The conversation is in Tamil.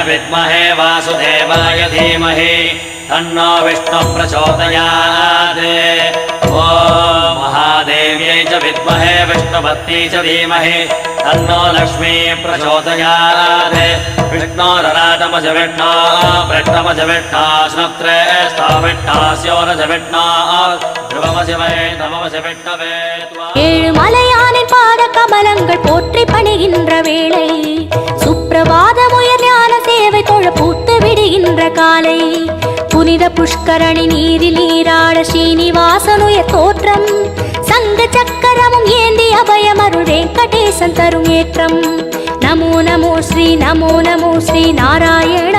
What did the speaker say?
विद्महे वासुदेवाय धीमहि तन्नो विष्णु प्रचोदयात्। ॐ महादेव्यै च विद्महे विष्णुपत्न्यै च धीमहि तन्नो लक्ष्मी प्रचोदयात्। विष्णोरराटमज विष्णो वृष्णमज विष्णो स्नुत्रे स्थाविष्णास्योरज विष्णो ध्रुवमज वै नममज विष्णवे। ஏழுமலையானின் பாத கமலங்கள் போற்றி பணிகின்ற வேளை சுப்பிரபாத முயல் ஞான சேவை தொழ பூத்து விடுகின்ற காலை புனித புஷ்கரணி நீரில் நீராட ஸ்ரீனிவாசனுய தோற்றம் சங்க சக்கரமும் ஏந்தி அபயமருள் வெங்கடேசன் தரும் ஏற்றம். நமோ நமோ ஸ்ரீ நாராயண